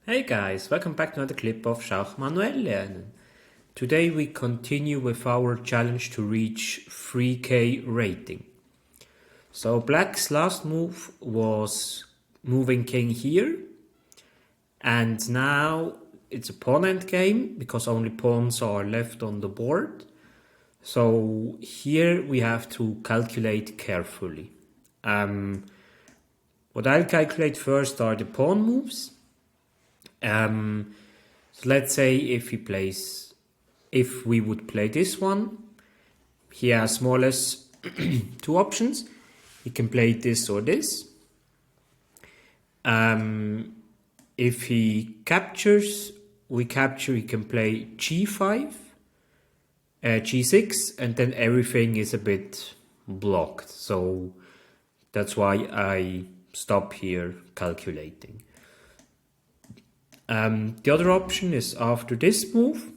Hey guys, welcome back to another clip of Schach-manuel-lernen. Today we continue with our challenge to reach 3K rating. So Black's last move was moving king here, and now it's a pawn endgame because only pawns are left on the board. So here we have to calculate carefully. What I'll calculate first are the pawn moves. So let's say if we would play this one, he has more or less two options. He can play this or this. If he captures, we capture, he can play g5, g6, and then everything is a bit blocked. So that's why I stop here calculating. The other option is after this move.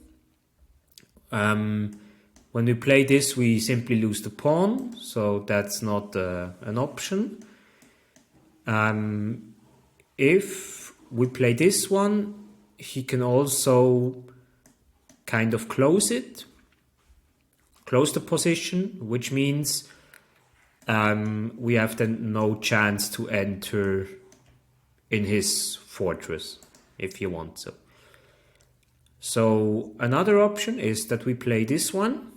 When we play this, we simply lose the pawn, so that's not an option. If we play this one, he can also kind of close the position, which means we have then no chance to enter in his fortress, if you want so. So another option is that we play this one.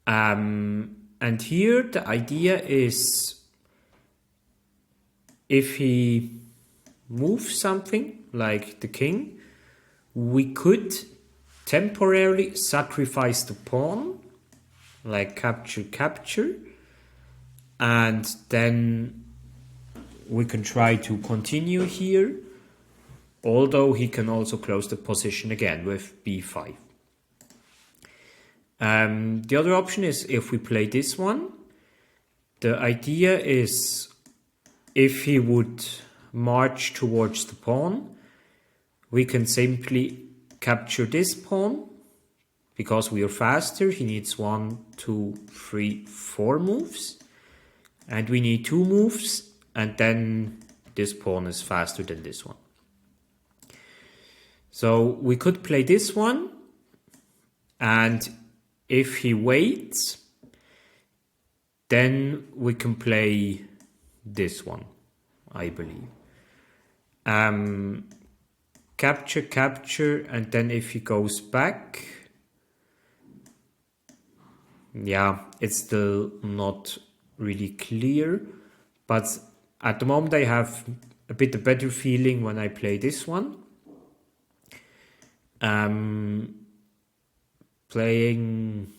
And here the idea is if he moves something like the king, we could temporarily sacrifice the pawn, like capture, and then we can try to continue here, although he can also close the position again with b5. The other option is if we play this one. The idea is if he would march towards the pawn, we can simply capture this pawn because we are faster. He needs 1, 2, 3, 4 moves, and we need 2 moves, and then this pawn is faster than this one. So we could play this one, and if he waits, then we can play this one, I believe. Capture, and then if he goes back, yeah, it's still not really clear, but at the moment I have a bit better feeling when I play this one. Playing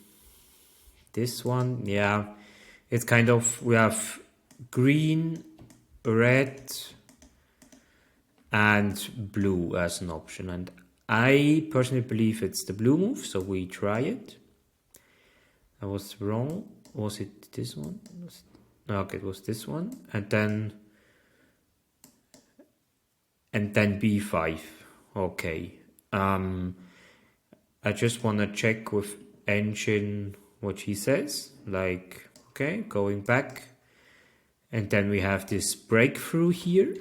this one, yeah, it's kind of, we have green, red, and blue as an option, and I personally believe it's the blue move, so we try it. I was wrong. Was it this one? Okay, it was this one, and then b5. Okay. I just want to check with engine what he says, like, okay, going back, and then we have this breakthrough here.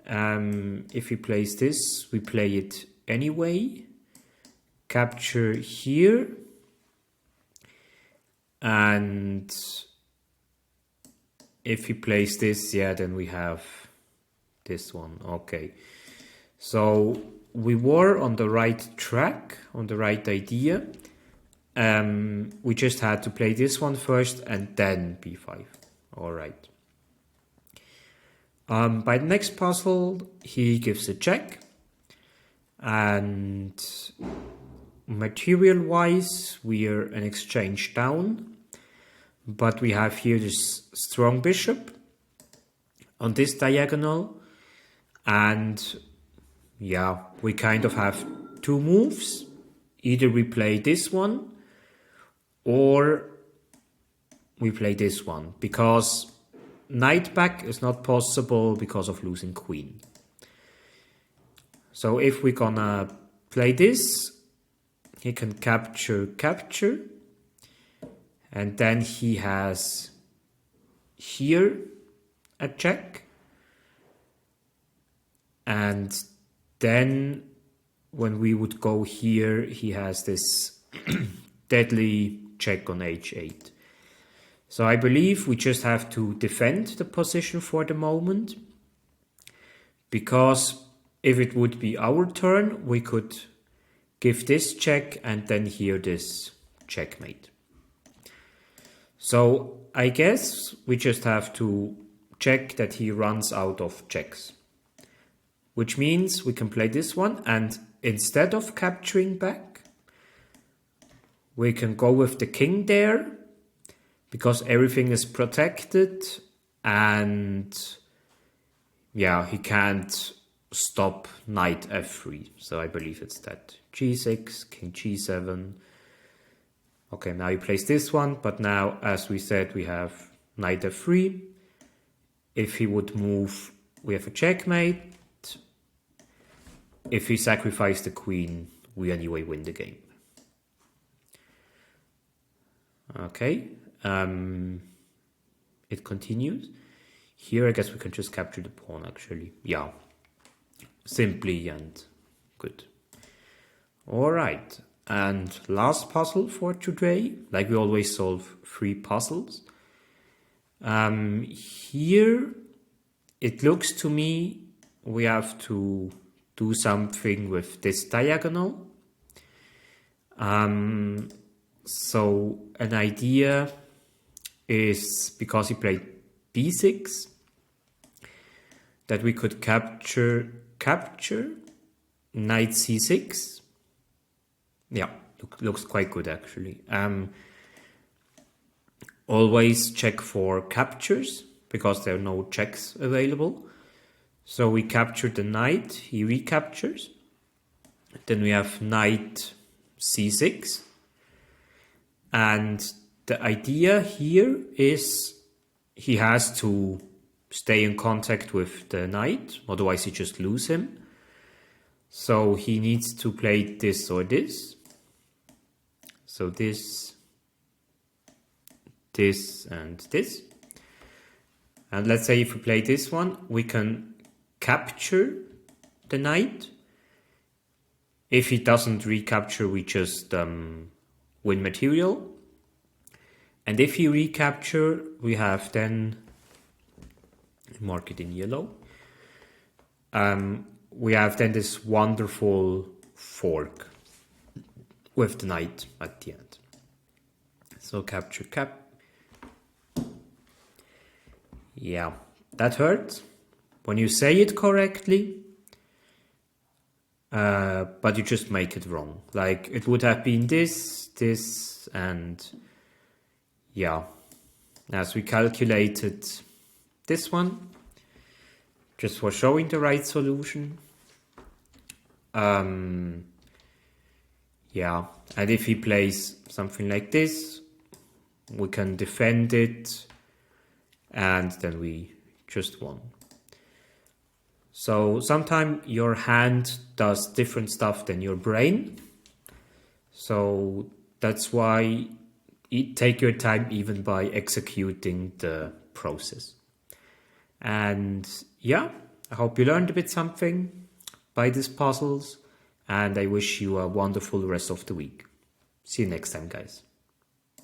If he plays this, we play it anyway, capture here, and if he plays this, yeah, then we have this one. Okay, so we were on the right track, on the right idea. We just had to play this one first and then b5. All right. By the next puzzle, he gives a check, and material-wise, we are an exchange down, but we have here this strong bishop on this diagonal, and yeah, we kind of have 2 moves. Either we play this one or we play this one, because knight back is not possible because of losing queen. So if we're gonna play this, he can capture, and then he has here a check, And then when we would go here, he has this deadly check on h8. So I believe we just have to defend the position for the moment, because if it would be our turn, we could give this check and then here this checkmate. So I guess we just have to check that he runs out of checks, which means we can play this one, and instead of capturing back, we can go with the king there, because everything is protected, and yeah, he can't stop knight f3. So I believe it's that. g6, king g7. Okay, now he plays this one, but now, as we said, we have knight f3. If he would move, we have a checkmate. If he sacrificed the queen, we anyway win the game. Okay, it continues. Here, I guess we can just capture the pawn, actually. Yeah, simply and good. All right, and last puzzle for today. Like we always solve 3 puzzles. Here, it looks to me we have to do something with this diagonal. So an idea is, because he played b6, that we could capture knight c6. Yeah, looks quite good actually. Always check for captures, because there are no checks available. So we capture the knight, he recaptures. Then we have knight c6. And the idea here is he has to stay in contact with the knight, otherwise he just lose him. So he needs to play this or this. So this, and this. And let's say if we play this one, we can capture the knight. If he doesn't recapture, we just win material. And if he recapture, we have then, mark it in yellow, we have then this wonderful fork with the knight at the end. So capture cap. Yeah, that hurts when you say it correctly, but you just make it wrong. Like it would have been this, and yeah, as we calculated this one, just for showing the right solution. Yeah, and if he plays something like this, we can defend it, and then we just won. So sometimes your hand does different stuff than your brain. So that's why take your time even by executing the process. And yeah, I hope you learned a bit something by these puzzles, and I wish you a wonderful rest of the week. See you next time, guys.